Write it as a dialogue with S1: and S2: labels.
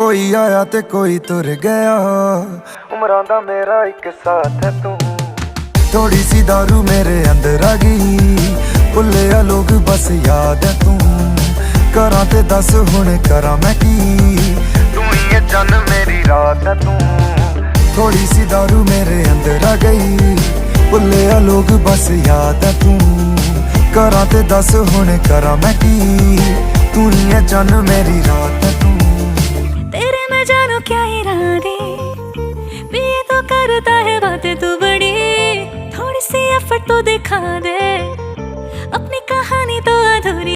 S1: कोई आया ते कोई तुर गया, उमरां दा मेरा एक साथ है तू। थोड़ी सी दारू मेरे अंदर आ गई, भुल्लिया लोग बस याद है तू। करा ते दस हुण करा मैं की, तू ही है जन मेरी रात है तू। थोड़ी सी दारू मेरे अंदर आ गई, भुल्लिया लोग बस याद है तू। करा ते दस हुण करा मैं की, तू ही है जन मेरी रात है तू।
S2: तेरे मैं जानू क्या इरादे, भी ये तो करता है बातें तू बड़ी, थोड़ी सी एफर्ट तो दिखा दे।